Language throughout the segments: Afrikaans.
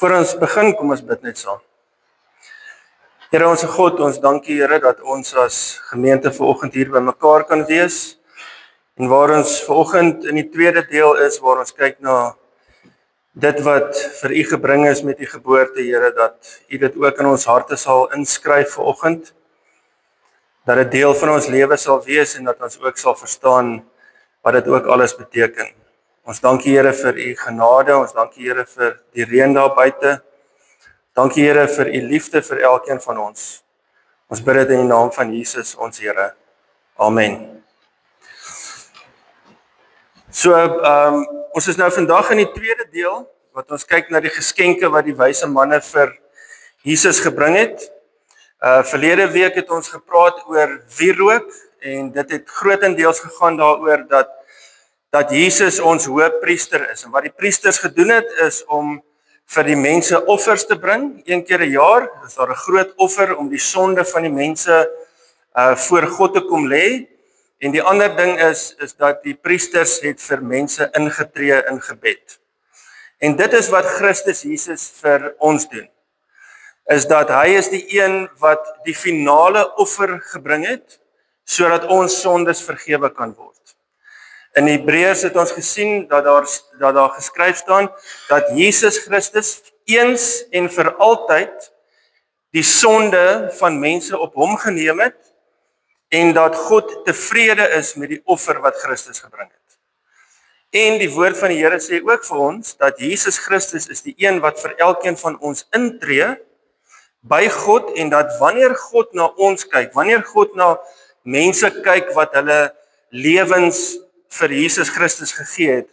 Voor ons begin, kom ons bid net saam. Here ons God, ons dankie Here dat ons as gemeente vanoggend hier by mekaar kan wees. En waar ons vanoggend in die tweede deel is, waar ons kyk na dit wat vir U gebring is met U geboorte, Here, dat U dit ook in ons harte sal inskryf vanoggend. Dat dit deel van ons lewe sal wees en dat ons ook sal verstaan wat dit ook alles beteken. Ons dankie Here vir U genade, ons dankie Here vir die reën daar buite. Dankie Here vir U liefde vir elkeen van ons. Ons bid dit in die naam van Jesus ons Here. Amen. So, ons is nou vandag in die tweede deel, wat ons kyk na die geskenke wat die wyse manne vir Jesus gebring het. Verlede week het ons gepraat oor wierook en dit het grootendeels gegaan daaroor dat Jesus ons hoëpriester is. En wat die priesters gedoen het is om vir die mense offers te bring. Een keer 'n jaar is daar 'n groot offer om die sonde van die mense voor God te kom lê. En die ander ding is dat die priesters het vir mense ingetree in gebed. En dit is wat Christus Jesus vir ons doen. Is dat hy is die een wat die finale offer gebring het, sodat ons sondes vergewe kan word. In Hebreërs het ons gesien dat daar geskryf staan, dat Jesus Christus eens en vir altyd die sonde van mense op hom geneem het, en dat God tevrede is met die offer wat Christus gebring het. En die woord van die Here sê ook vir ons, dat Jesus Christus is die een wat vir elkeen van ons intree, by God, en dat wanneer God na ons kyk, wanneer God na mense kyk wat hulle lewens vir Jesus Christus gegee het,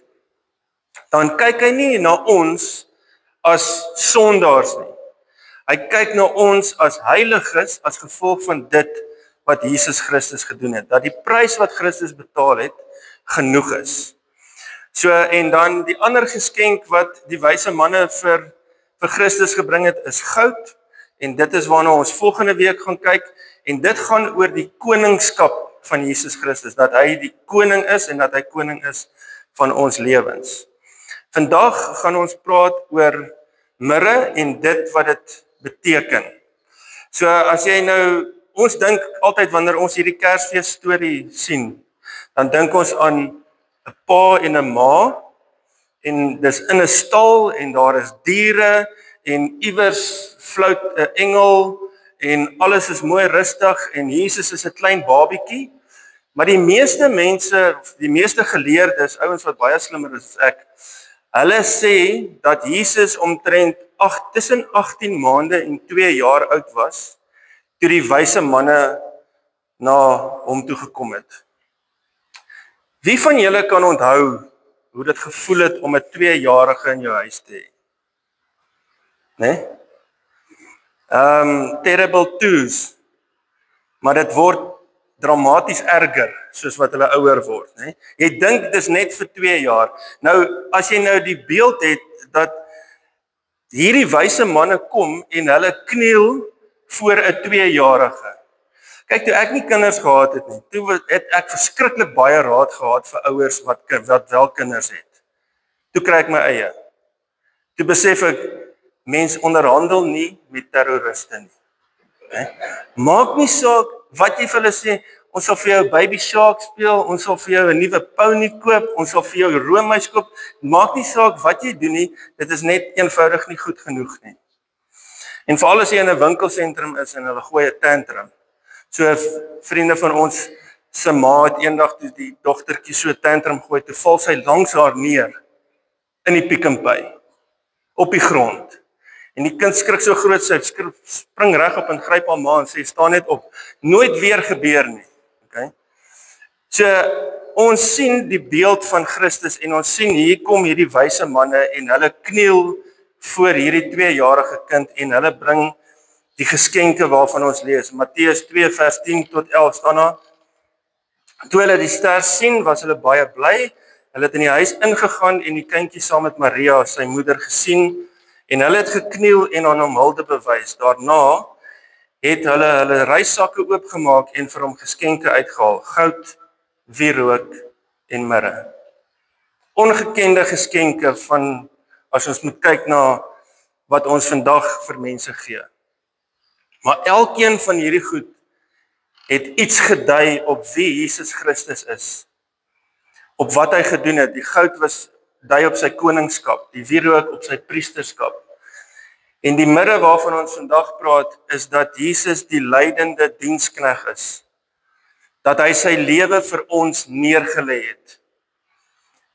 dan kyk hy nie na ons as sondaars nie. Hy kyk na ons as heiliges as gevolg van dit wat Jesus Christus gedoen het, dat die prys wat Christus betaal het, genoeg is. So, en dan die ander geskenk wat die wyse manne vir Christus gebring het, is goud. En dit is waarna ons volgende week gaan kyk, en dit gaan oor die koningskap van Jesus Christus, dat hy die koning is en dat hy koning is van ons lewens. Vandag gaan ons praat oor mirre en dit wat dit beteken. So as jy nou, ons dink altyd wanneer ons hierdie Kersfees storie sien, dan dink ons aan 'n pa en 'n ma, en dis in 'n stal en daar is diere en iewers flout 'n engel en alles is mooi rustig en Jesus is 'n klein babietjie. Maar die meeste mense, die meeste geleerdes, ouens wat baie slimmer is as ek, hulle sê dat Jesus omtrent tussen 18 maande en 2 jaar oud was, toe die wyse manne na hom toe gekom het. Wie van julle kan onthou hoe dit gevoel het om 'n 2-jarige in jou huis te hê? Nee? Terrible twos, maar dit word dramaties erger, soos wat hulle ouer word. Nee? Jy dink dis net vir 2 jaar. Nou, as jy nou die beeld het, dat hierdie wyse manne kom en hulle kniel voor 'n 2-jarige. Kyk, toe ek nie kinders gehad het nie, toe het ek verskriklik baie raad gehad vir ouers wat wel kinders het. Toe kry ek my eie. Toe besef ek, mens onderhandel nie met terroriste nie. Maak nie saak wat jy vir hulle sê, ons sal vir jou 'n baby shark speel, ons sal vir jou 'n nuwe pony koop, ons sal vir jou 'n roomys koop. Maak nie saak wat jy doen nie, dit is net eenvoudig nie goed genoeg nie. En veral as jy in 'n winkelsentrum is en hulle gooi 'n tantrum. So vriende van ons se ma het eendag toe die dogtertjie so 'n tantrum gooi, toe val sy langs haar neer in die Pick n Pay op die grond. En die kind skrik so groot, sy spring reg op en gryp haar ma en sê, staan net op. Nooit weer gebeur nie. Okay? So, ons sien die beeld van Christus en ons sien hier kom hierdie wyse manne en hulle kniel voor hierdie 2-jarige kind en hulle bring die geskenke waarvan ons lees. Matteus 2 vers 10 tot 11 staan daar. Toe hulle die ster sien, was hulle baie bly. Hulle het in die huis ingegaan en die kindjie saam met Maria, sy moeder, gesien. En hulle het gekniel en aan hom hulde bewys. Daarna het hulle reissakke oopgemaak en vir hom geskenke uitgehaal. Goud, wierook en mirre. Ongekende geskenke van, as ons moet kyk na wat ons vandag vir mense gee. Maar elkeen van hierdie goed het iets gedui op wie Jesus Christus is. Op wat hy gedoen het. Die goud was dui op sy koningskap, die wierook op sy priesterskap. En die midde waarvan ons vandag praat, is dat Jesus die lydende dienskneg is. Dat hy sy lewe vir ons neergelê het.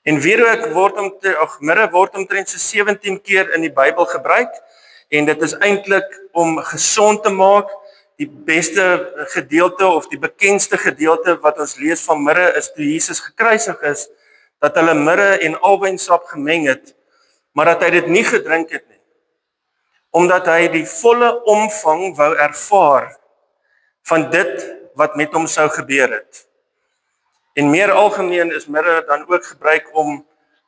En wierook midde word omtrent so 17 keer in die Bybel gebruik, en dit is eintlik om gesond te maak. Die beste gedeelte of die bekendste gedeelte wat ons lees van midde is toe Jesus gekruisig is, dat hulle mirre en alwynsap gemeng het, maar dat hy dit nie gedrink het nie. Omdat hy die volle omvang wou ervaar van dit wat met hom sou gebeur het. En meer algemeen is mirre dan ook gebruik om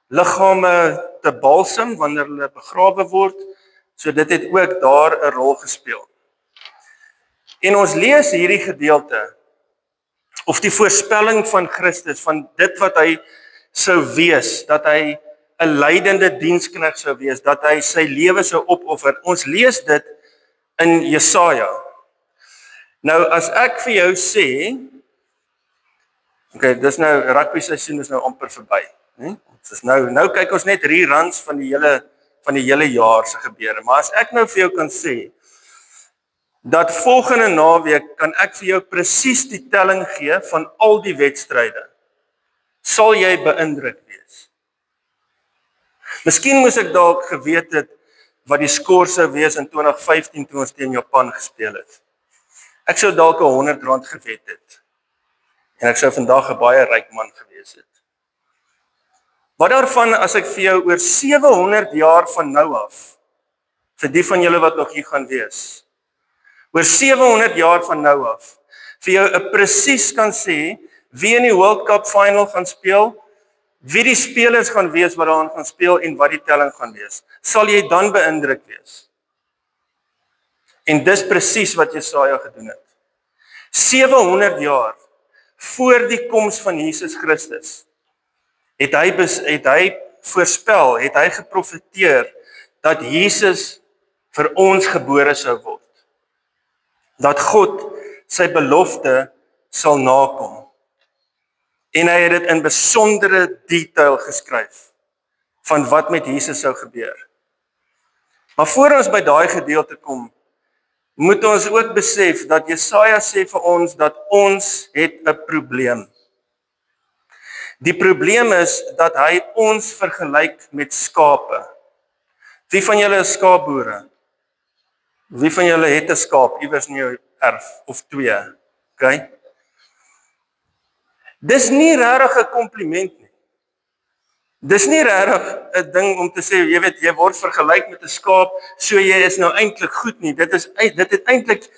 liggame te balsem wanneer hulle begrawe word, so dit het ook daar 'n rol gespeel. En ons lees hierdie gedeelte, of die voorspelling van Christus, van dit wat hy sou wees, dat hy 'n lydende dienskneg sou wees, dat hy sy lewe sou opoffer. Ons lees dit in Jesaja. Nou, as ek vir jou sê, dis nou, rugby seisoen is nou amper verby, né? Dis nou kyk ons net reruns van die hele jaar se gebeure. Maar as ek nou vir jou kan sê, dat volgende naweek kan ek vir jou presies die telling gee van al die wedstryde, sal jy beïndruk wees. Miskien moes ek dalk geweet het wat die skoor sou wees in 2015 toe ons teen Japan gespeel het. Ek sou dalk R100 gewet het. En ek sou vandag 'n baie ryk man gewees het. Wat daarvan as ek vir jou oor 700 jaar van nou af, vir die van julle wat nog hier gaan wees, oor 700 jaar van nou af, vir jou presies kan sê, wie in die World Cup final gaan speel, wie die spelers gaan wees wat daarin gaan speel en wat die telling gaan wees, sal jy dan beïndruk wees. En dis presies wat Jesaja gedoen het. 700 jaar voor die koms van Jesus Christus, het hy voorspel, het hy geprofeteer, dat Jesus vir ons gebore sou word. Dat God sy belofte sal nakom. En hy het dit in besondere detail geskryf, van wat met Jesus sou gebeur. Maar voor ons by daai gedeelte kom, moet ons ook besef dat Jesaja sê vir ons dat ons het 'n probleem. Die probleem is dat hy ons vergelyk met skape. Wie van julle is skaapboere? Wie van julle het 'n skaap iewers in jou erf of 2? Okay? Dis nie regtig 'n kompliment nie. Dis nie regtig 'n ding om te sê, jy weet, jy word vergelyk met 'n skaap, so jy is nou eintlik goed nie. Dit het eintlik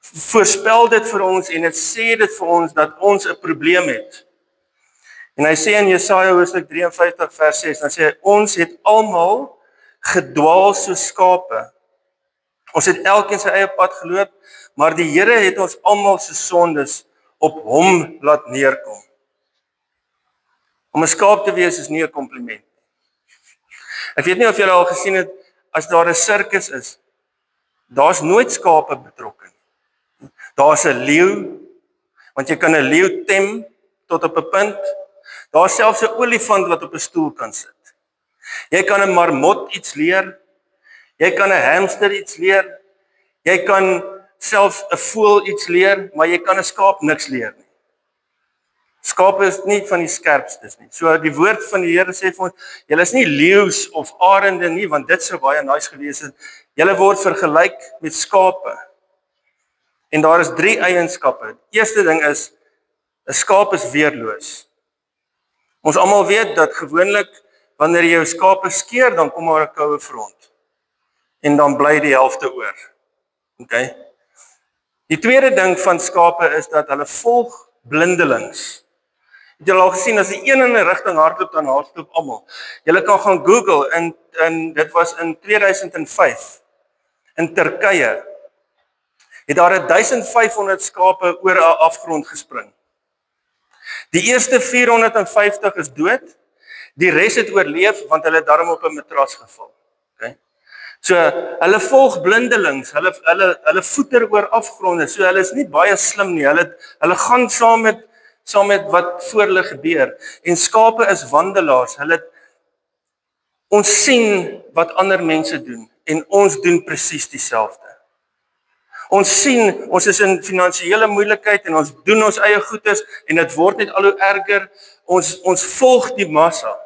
voorspel dit vir ons en dit sê dit vir ons dat ons 'n probleem het. En hy sê in Jesaja hoofstuk 53 vers 6, dan sê hy, ons het almal gedwaal soos skape. Ons het elkeen sy eie pad geloop, maar die Here het ons almal se sondes op hom laat neerkom. Om 'n skaap te wees is nie 'n kompliment. Ek weet nie of julle al gesien het, as daar 'n sirkus is, daar's nooit skape betrokke nie. Daar's 'n leeu, want jy kan 'n leeu tem tot op 'n punt. Daar's selfs 'n olifant wat op 'n stoel kan sit. Jy kan 'n marmot iets leer. Jy kan 'n hamster iets leer. Jy kan selfs 'n voël iets leer, maar jy kan 'n skaap niks leer nie. Skape is nie van die skerpstes nie. So die woord van die Here sê vir ons, julle is nie leeu's of arende nie, want dit sou baie nice gewees het. Julle word vergelyk met skape. En daar is 3 eienskappe. Die eerste ding is, 'n skaap is weerloos. Ons almal weet dat gewoonlik wanneer jy jou skape skeer, dan kom daar 'n koue front. En dan bly die helfte oor. Okay? Die tweede ding van skape is dat hulle volg blindelings. Het julle al gesien, as die een in 'n rigting hardloop, dan hardloop almal. Julle kan gaan Google, en dit was in 2005, in Turkye, het daar 1500 skape oor 'n afgrond gespring. Die eerste 450 is dood, die res het oorleef, want hulle het daarom op 'n matras geval. Okay? So hulle volg blindelings, hulle voeter oor afgronde. So hulle is nie baie slim nie. Hulle gaan saam met wat voor hulle gebeur. En skape is wandelaars. Ons sien wat ander mense doen en ons doen presies dieselfde. Ons sien, ons is in finansiële moeilikheid en ons doen ons eie goeders en dit word net al hoe erger. Ons volg die massa.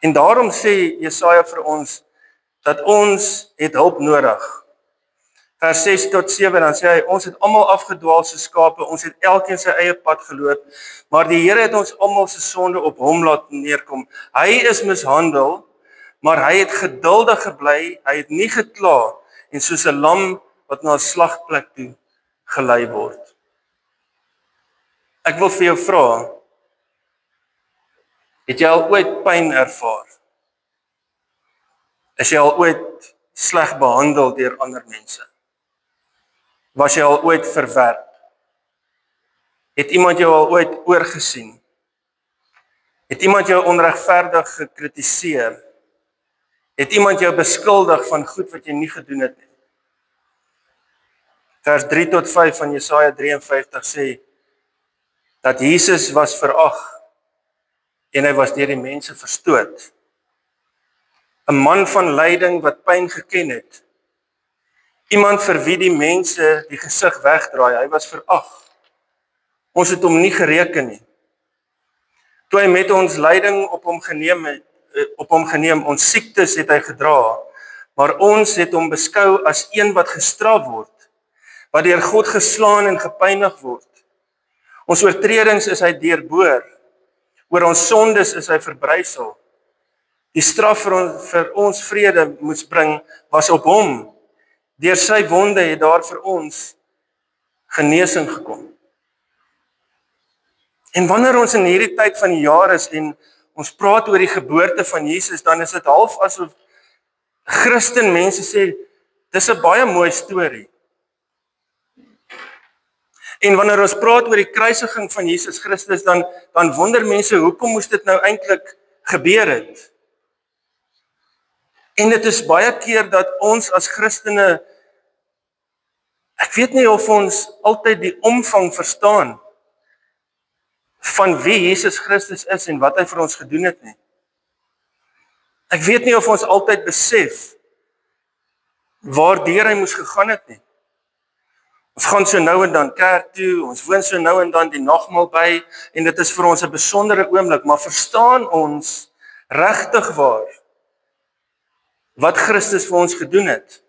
En daarom sê Jesaja vir ons dat ons het hulp nodig. Vers 6 tot 7 dan sê hy, ons het almal afgedwaal soos skape, ons het elkeen sy eie pad geloop, maar die Here het ons almal se sonde op hom laat neerkom. Hy is mishandel, maar hy het geduldig gebly, hy het nie gekla en soos 'n lam wat na 'n slagplek toe gelei word. Ek wil vir jou vra, het jy al ooit pyn ervaar? Is jy al ooit sleg behandel deur ander mense? Was jy al ooit verwerp? Het iemand jou al ooit oorgesien? Het iemand jou onregverdig gekritiseer? Het iemand jou beskuldig van goed wat jy nie gedoen het nie? Vers 3 tot 5 van Jesaja 53 sê dat Jesus was verag en hy was deur die mense verstoot. 'n Man van lyding wat pyn geken het. Iemand vir wie die mense die gesig wegdraai, hy was verag. Ons het hom nie gereken nie. Toe hy met ons lyding op hom geneem, ons siektes het hy gedra, maar ons het hom beskou as een wat gestraf word, wat deur God geslaan en gepynig word. Ons oortredings is hy deurboor, oor ons sondes is hy verbrysel. Die straf vir ons vrede moes bring, was op hom. Deur sy wonde het daar vir ons genesing gekom. En wanneer ons in hierdie tyd van die jaar is en ons praat oor die geboorte van Jesus, dan is dit half asof Christen mense sê, dis 'n baie mooi storie. En wanneer ons praat oor die kruisiging van Jesus Christus, dan wonder mense, hoekom moes dit nou eintlik gebeur het? En dit is baie keer dat ons as Christene, ek weet nie of ons altyd die omvang verstaan van wie Jesus Christus is en wat hy vir ons gedoen het nie. Ek weet nie of ons altyd besef waardeur hy moes gegaan het nie. Ons gaan so nou en dan kerk toe, ons woon so nou en dan die nagmaal by en dit is vir ons 'n besondere oomblik, maar verstaan ons regtig waar wat Christus vir ons gedoen het?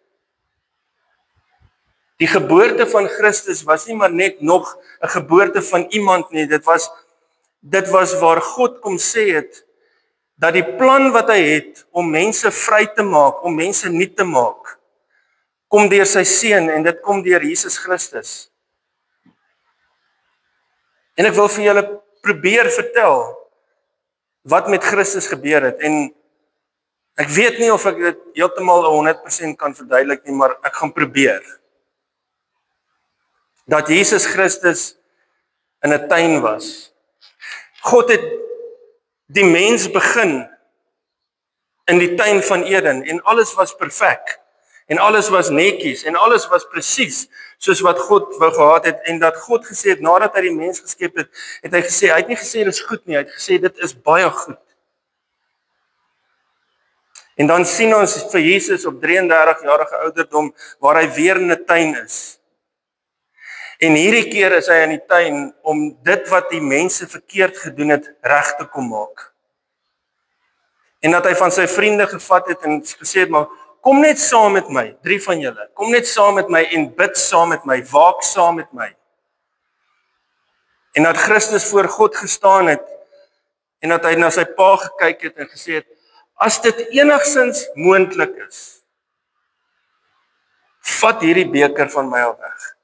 Die geboorte van Christus was nie maar net nog 'n geboorte van iemand nie, dit was waar God kom sê het dat die plan wat hy het om mense vry te maak, om mense nuut te maak, kom deur sy seun en dit kom deur Jesus Christus. En ek wil vir julle probeer vertel wat met Christus gebeur het en ek weet nie of ek dit heeltemal 100% kan verduidelik nie, maar ek gaan probeer. Dat Jesus Christus in 'n tuin was. God het die mens begin in die tuin van Eden en alles was perfek en alles was netjies en alles was presies soos wat God wou gehad het en dat God gesê het nadat hy die mens geskep het, het hy gesê, hy het nie gesê dit is goed nie, hy het gesê dit is baie goed. En dan sien ons vir Jesus op 33-jarige ouderdom waar hy weer in 'n tuin is. En hierdie keer is hy in die tuin om dit wat die mense verkeerd gedoen het reg te kom maak. En dat hy van sy vriende gevat het en gesê het, maar kom net saam met my, 3 van julle, kom net saam met my en bid saam met my, waak saam met my. En dat Christus voor God gestaan het en dat hy na sy pa gekyk het en gesê het, as dit enigsins moontlik is, vat hierdie beker van my af weg.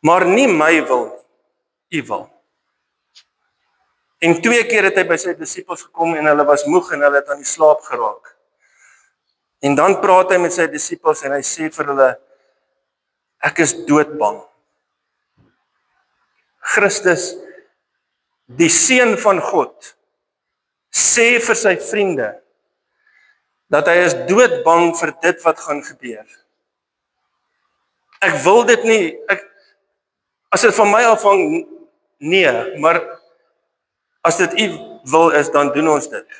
Maar nie my wil nie, u wil. En 2 keer het hy by sy disippels gekom en hulle was moeg en hulle het aan die slaap geraak. En dan praat hy met sy disippels en hy sê vir hulle, ek is doodbang. Christus, die seun van God, sê vir sy vriende, dat hy is doodbang vir dit wat gaan gebeur. Ek wil dit nie, as dit van my afhang, nee, maar as dit U wil is, dan doen ons dit.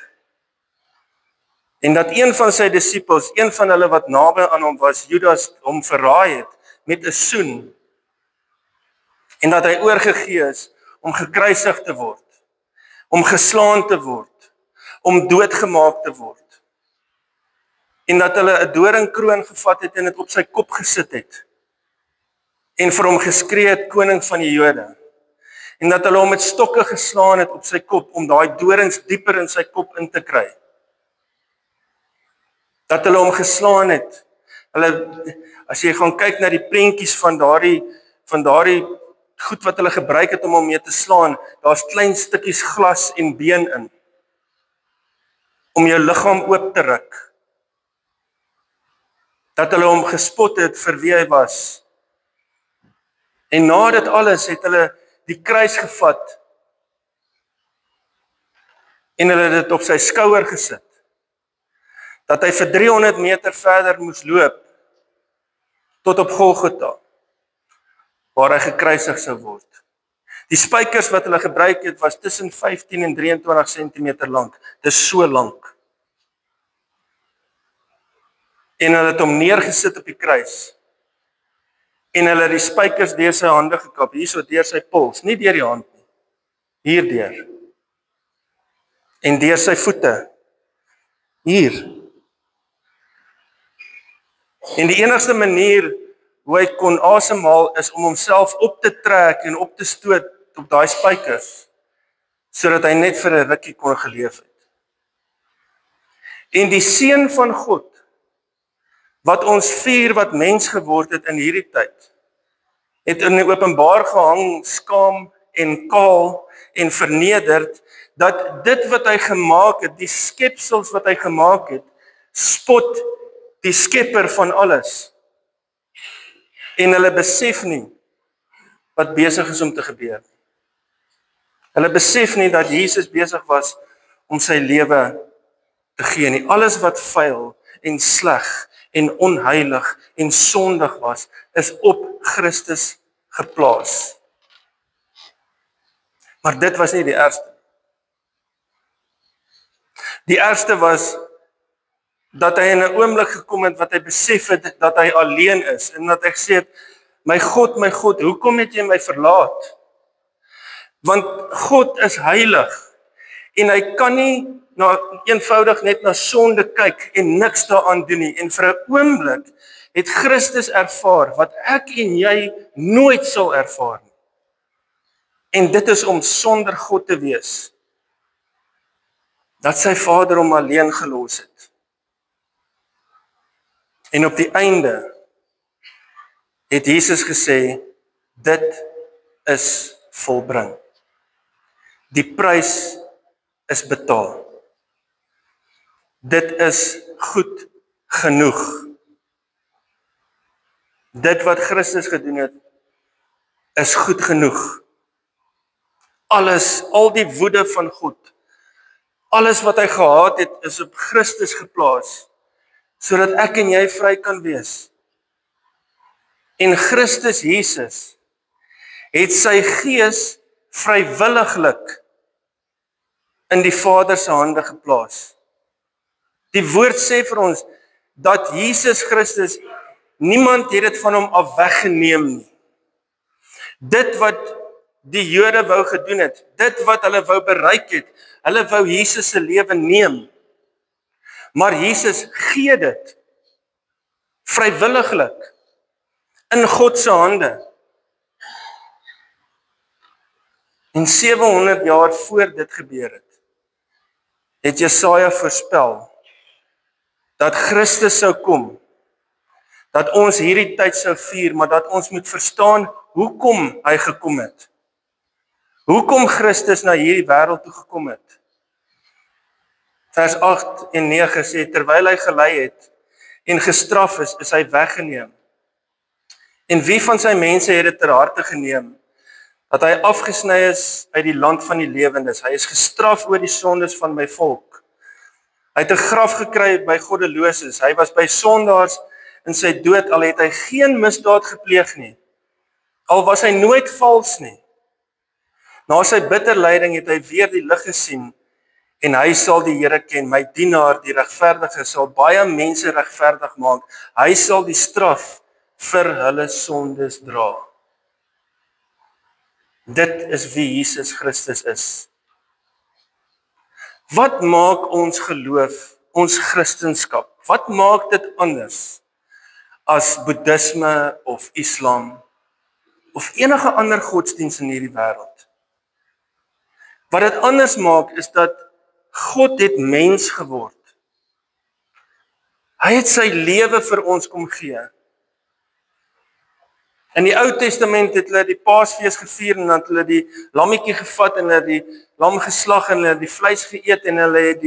En dat een van sy disippels, een van hulle wat naby aan hom was, Judas, hom verraai het met 'n soen, en dat hy oorgegee is om gekruisig te word, om geslaan te word, om doodgemaak te word. En dat hulle 'n doringkroon gevat het en dit op sy kop gesit het. En vir hom geskree het, koning van die Jode. En dat hulle hom met stokke geslaan het op sy kop, om daai dorings dieper in sy kop in te kry. Dat hulle hom geslaan het. As jy gaan kyk na die prentjies van daardie goed wat hulle gebruik het om hom mee te slaan, daar's klein stukkies glas en been in, om jou liggaam oop te ruk. Dat hulle hom gespot het vir wie hy was. En na dit alles het hulle die kruis gevat en hulle dit op sy skouer gesit. Dat hy vir 300 meter verder moes loop tot op Golgotha, waar hy gekruisig sou word. Die spykers wat hulle gebruik het, was tussen 15 en 23 cm lank. Dis so lank. En hulle het hom neergesit op die kruis. En hulle het die spykers deur sy hande gekap, hierso deur sy pols, nie deur die hand nie, hierdeur. En deur sy voete, hier. En die enigste manier hoe hy kon asemhaal is om homself op te trek en op te stoot op daai spykers, sodat hy net vir 'n rukkie kon geleef het. En die Seun van God, wat ons vier wat mens geword het in hierdie tyd, het in die openbaar gehang, skaam en kaal en vernederd, dat dit wat hy gemaak het, die skepsels wat hy gemaak het, spot die skepper van alles. En hulle besef nie wat besig is om te gebeur. Hulle besef nie dat Jesus besig was om sy lewe te gee nie. Alles wat vuil en sleg en onheilig en sondig was, is op Christus geplaas. Maar dit was nie die ergste. Die ergste was dat hy in 'n oomblik gekom het wat hy besef het dat hy alleen is en dat hy gesê het, my God, hoekom het jy my verlaat? Want God is heilig en hy kan nie eenvoudig net na sonde kyk en niks daaraan doen nie. En vir 'n oomblik het Christus ervaar wat ek en jy nooit sal ervaar nie. En dit is om sonder God te wees. Dat sy Vader hom alleen gelos het. En op die einde het Jesus gesê, dit is volbring. Die prys is betaal. Dit is goed genoeg. Dit wat Christus gedoen het, is goed genoeg. Alles, al die woede van God, alles wat hy gehaat het, is op Christus geplaas, sodat ek en jy vry kan wees. En Christus Jesus het sy gees vrywilliglik in die Vader se hande geplaas. Die woord sê vir ons dat Jesus Christus, niemand het dit van hom af weggeneem nie. Dit wat die Jode wou gedoen het, dit wat hulle wou bereik het, hulle wou Jesus se lewe neem. Maar Jesus gee dit vrywilliglik in God se hande. En 700 jaar voor dit gebeur het Jesaja voorspel dat Christus sou kom, dat ons hierdie tyd sou vier, maar dat ons moet verstaan hoekom hy gekom het. Hoekom Christus na hierdie wêreld toe gekom het. Vers 8 en 9 sê, terwyl hy gelei het en gestraf is hy weggeneem. En wie van sy mense het dit ter harte geneem, dat hy afgesny is uit die land van die lewendes. Hy is gestraf oor die sondes van my volk. Hy het 'n graf gekry by goddeloses. Hy was by sondaars in sy dood, al het hy geen misdaad gepleeg nie. Al was hy nooit vals nie. Na sy bitter lyding het hy weer die lig gesien en hy sal die Here ken. My dienaar, die regverdige, sal baie mense regverdig maak. Hy sal die straf vir hulle sondes dra. Dit is wie Jesus Christus is. Wat maak ons geloof, ons Christendom? Wat maak dit anders as Boeddhisme of Islam of enige ander godsdienst in hierdie wêreld? Wat dit anders maak is dat God het mens geword. Hy het sy lewe vir ons kom gee. In die Ou Testament het hulle die Paasfees gevier en dan het hulle die lammetjie gevat en hulle die lam geslag en hulle die vleis geëet en hulle het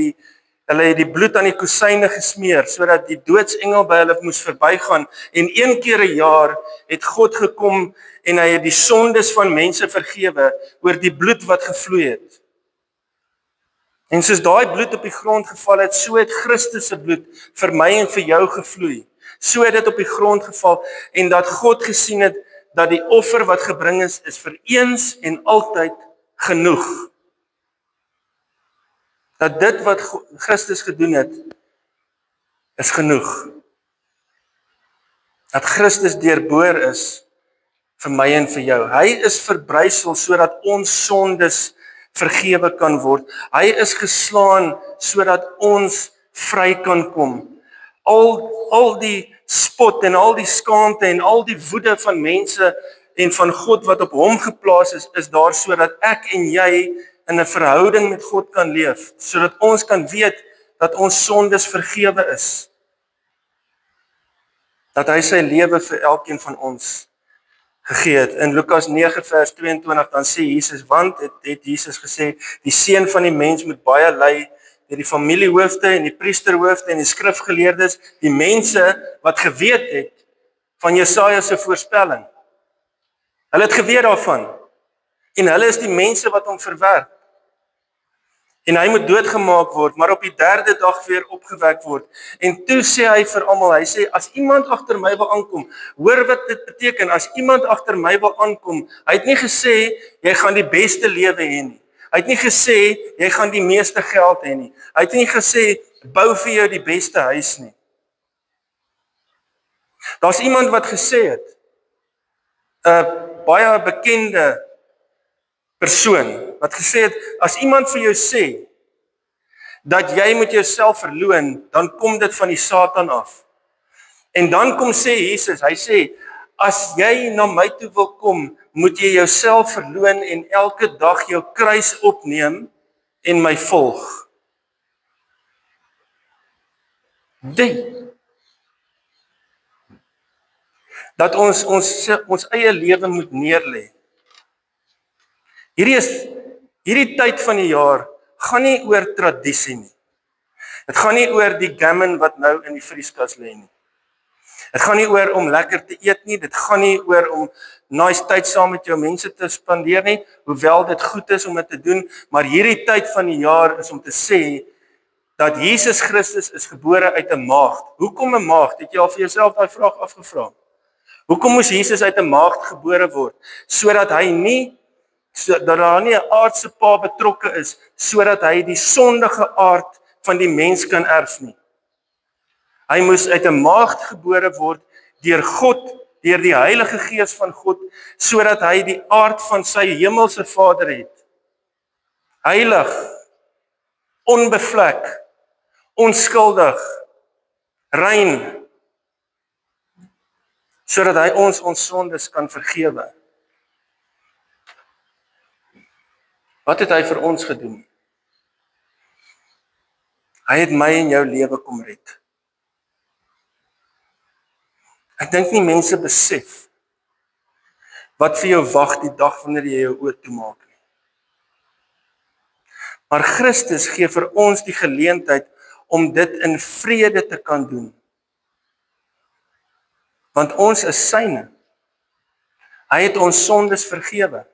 die bloed aan die kusyne gesmeer sodat die doodsengel by hulle moes verbygaan en een keer 'n jaar het God gekom en hy het die sondes van mense vergewe oor die bloed wat gevloei het. En soos daai bloed op die grond geval het, so het Christus se bloed vir my en vir jou gevloei. So het dit op die grond geval en dat God gesien het dat die offer wat gebring is vir eens en altyd genoeg. Dat dit wat Christus gedoen het, is genoeg. Dat Christus deurboor is vir my en vir jou. Hy is verbrysel sodat ons sondes vergewe kan word. Hy is geslaan sodat ons vry kan kom. Al die spot en al die skaamte en al die woede van mense en van God wat op hom geplaas is daar sodat ek en jy in 'n verhouding met God kan leef, sodat ons kan weet dat ons sondes vergewe is. Dat hy sy lewe vir elkeen van ons gegee het. In Lukas 9 vers 22 dan sê Jesus, want het Jesus gesê, die seun van die mens moet baie ly, die familiehoofde en die priesterhoofde en die skrifgeleerdes, die mense wat geweet het van Jesaja se voorspelling. Hulle het geweet daarvan. En hulle is die mense wat hom verwerp. En hy moet doodgemaak word, maar op die 3de dag weer opgewek word. En toe sê hy vir almal, hy sê, as iemand agter my wil aankom, hoor wat dit beteken, as iemand agter my wil aankom, hy het nie gesê, jy gaan die beste lewe hê nie. Hy het nie gesê, jy gaan die meeste geld hê nie. Hy het nie gesê, bou vir jou die beste huis nie. Daar's iemand wat gesê het, 'n baie bekende persoon, wat gesê het, as iemand vir jou sê, dat jy moet jouself verloon, dan kom dit van die Satan af. En dan kom sê Jesus, hy sê, as jy na my toe wil kom, moet jy jouself verloon en elke dag jou kruis opneem en my volg. Dat ons eie lewe moet neerlê. Hierdie tyd van die jaar gaan nie oor tradisie nie. Dit gaan nie oor die gammon wat nou in die vrieskas lê nie. Dit gaan nie oor om lekker te eet nie, dit gaan nie oor om nice tyd saam met jou mense te spandeer nie, hoewel dit goed is om dit te doen, maar hierdie tyd van die jaar is om te sê dat Jesus Christus is gebore uit 'n maagd. Hoekom 'n maagd? Het jy al vir jouself daai vraag afgevra? Hoekom moes Jesus uit 'n maagd gebore word? Sodat daar nie 'n aardse pa betrokke is, sodat hy die sondige aard van die mens kan erf nie. Hy moes uit 'n maagd gebore word deur God, deur die Heilige Gees van God, sodat hy die aard van sy hemelse Vader het. Heilig, onbevlek, onskuldig, rein, sodat hy ons sondes kan vergewe. Wat het hy vir ons gedoen? Hy het my en jou lewe kom red. Ek dink nie mense besef wat vir jou wag die dag wanneer jy jou oë toemaak nie. Maar Christus gee vir ons die geleentheid om dit in vrede te kan doen. Want ons is syne. Hy het ons sondes vergewe.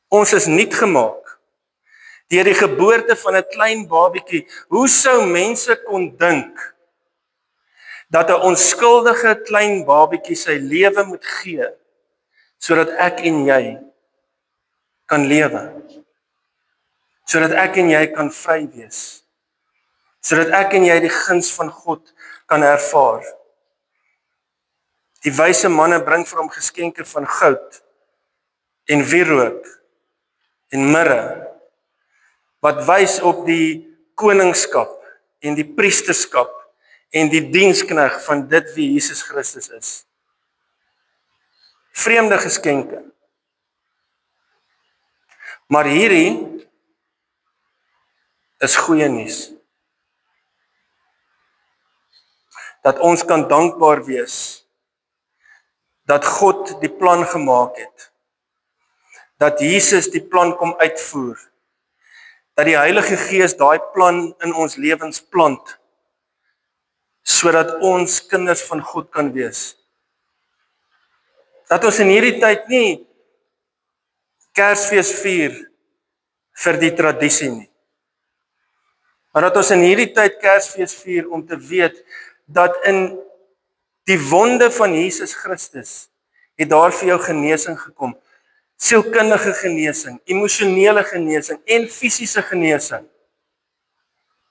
Ons is nuut gemaak. Deur die geboorte van 'n klein babietjie, hoe sou mense kon dink dat 'n onskuldige klein babietjie sy lewe moet gee, sodat ek en jy kan lewe, sodat ek en jy kan vry wees, sodat ek en jy die guns van God kan ervaar. Die wyse manne bring vir hom geskenke van goud en wierook en mirre, wat wys op die koningskap en die priesterskap en die dienskneg van dit wie Jesus Christus is. Vreemde geskenke. Maar hierdie is goeie nuus. Dat ons kan dankbaar wees dat God die plan gemaak het. Dat Jesus die plan kom uitvoer. Dat die Heilige Gees daai plan in ons lewens plant, sodat ons kinders van God kan wees. Dat ons in hierdie tyd nie Kersfees vier vir die tradisie nie, maar dat ons in hierdie tyd Kersfees vier om te weet dat in die wonde van Jesus Christus het daar vir jou genesing gekom. Sielkundige genesing, emosionele genesing en fisiese genesing.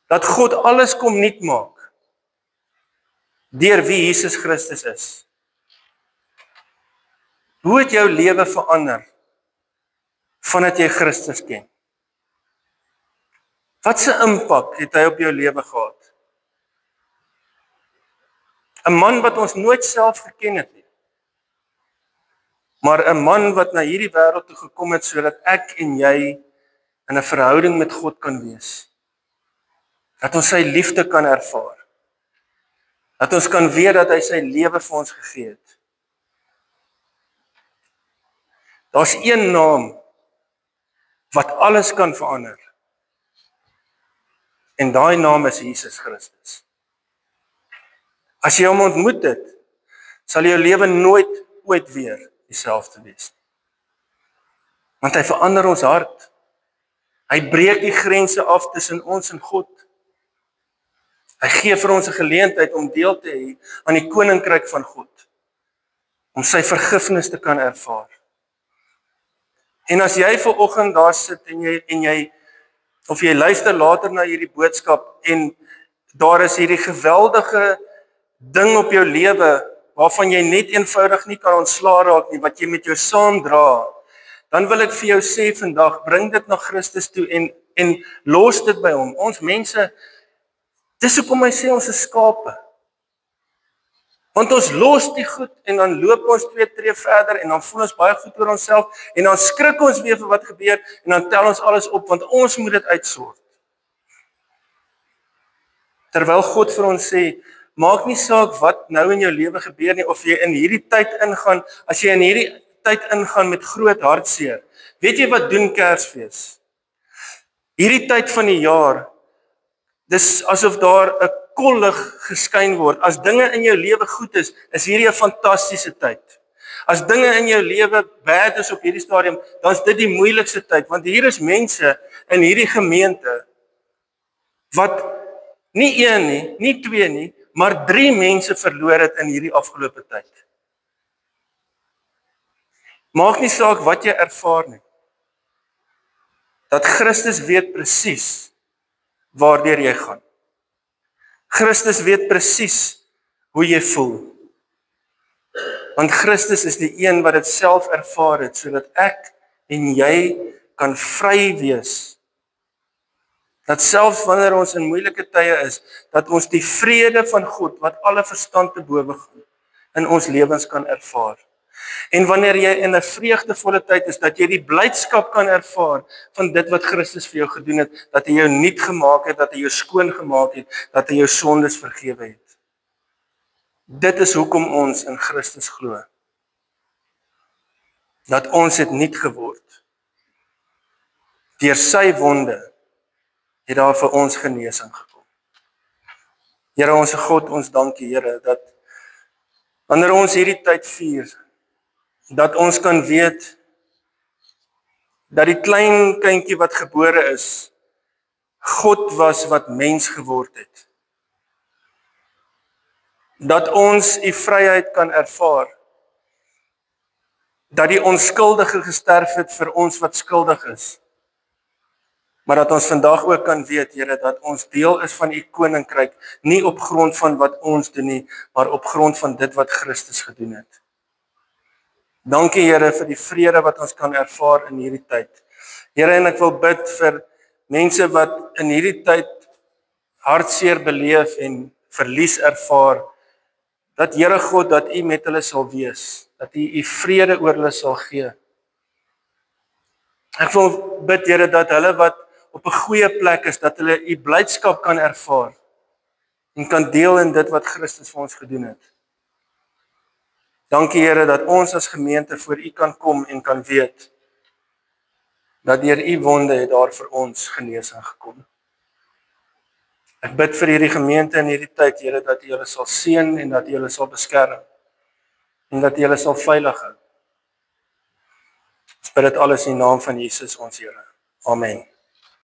Dat God alles kom nuut maak deur wie Jesus Christus is. Hoe het jou lewe verander vandat jy Christus ken? Wat 'n impak het hy op jou lewe gehad? 'n Man wat ons nooit self geken het nie. Maar 'n man wat na hierdie wêreld toe gekom het sodat ek en jy in 'n verhouding met God kan wees. Dat ons sy liefde kan ervaar. Dat ons kan weet dat hy sy lewe vir ons gegee het. Daar's een naam wat alles kan verander. En daai naam is Jesus Christus. As jy hom ontmoet het, sal jou lewe nooit ooit weer dieselfde wees nie. Want hy verander ons hart. Hy breek die grense af tussen ons en God. Hy gee vir ons 'n geleentheid om deel te hê aan die koninkryk van God. Om sy vergifnis te kan ervaar. En as jy vanoggend daar sit en jy luister later na hierdie boodskap en daar is hierdie geweldige ding op jou lewe waarvan jy net eenvoudig nie kan ontslaa raak nie, wat jy met jou saamdra, dan wil ek vir jou sê vandag, bring dit na Christus toe en los dit by hom. Ons mense, dis hoekom hy sê ons is skape. Want ons los die goed en dan loop ons 2 tree verder en dan voel ons baie goed oor onsself en dan skrik ons weer vir wat gebeur en dan tel ons alles op want ons moet dit uitsort. Terwyl God vir ons sê, maak nie saak wat nou in jou lewe gebeur nie, of jy in hierdie tyd ingaan, as jy in hierdie tyd ingaan met groot hartseer. Weet jy wat doen Kersfees? Hierdie tyd van die jaar, dis asof daar 'n kollig geskyn word. As dinge in jou lewe goed is hierdie 'n fantastiese tyd. As dinge in jou lewe bad is op hierdie stadium, dan is dit die moeilikste tyd, want hier is mense in hierdie gemeente wat nie 1 nie, nie 2 nie, maar 3 mense verloor het in hierdie afgelope tyd. Maak nie saak wat jy ervaar nie. Dat Christus weet presies waardeur jy gaan. Christus weet presies hoe jy voel. Want Christus is die een wat dit self ervaar het, sodat ek en jy kan vry wees. Dat selfs wanneer ons in moeilike tye is, dat ons die vrede van God, wat alle verstand te bowe gaan, in ons lewens kan ervaar. En wanneer jy in 'n vreugdevolle tyd is, dat jy die blydskap kan ervaar van dit wat Christus vir jou gedoen het, dat hy jou nuut gemaak het, dat hy jou skoon gemaak het, dat hy jou sondes vergewe het. Dit is hoekom ons in Christus glo. Dat ons het nuut geword. Deur sy wonde het daar vir ons genesing gekom. Here ons God, ons dankie Here, dat wanneer ons hierdie tyd vier, dat ons kan weet dat die klein kindjie wat gebore is, God was wat mens geword het. Dat ons u vryheid kan ervaar. Dat die onskuldige gesterf het vir ons wat skuldig is. Maar dat ons vandag ook kan weet, Here, dat ons deel is van u koninkryk, nie op grond van wat ons doen nie, maar op grond van dit wat Christus gedoen het. Dankie, Here, vir die vrede wat ons kan ervaar in hierdie tyd. Here, en ek wil bid vir mense wat in hierdie tyd hartseer beleef en verlies ervaar, dat Here God, dat u met hulle sal wees, dat u vrede oor hulle sal gee. Ek wil bid, Here, dat hulle wat op 'n goeie plek is, dat hulle u blydskap kan ervaar en kan deel in dit wat Christus vir ons gedoen het. Dankie, Here, dat ons as gemeente voor u kan kom en kan weet dat deur u wonde het daar vir ons genesing gekom. Ek bid vir hierdie gemeente in hierdie tyd, Here, dat u hulle sal seën en dat u hulle sal beskerm en dat u hulle sal veilig hou. Ons bid dit alles in die naam van Jesus ons Here. Amen.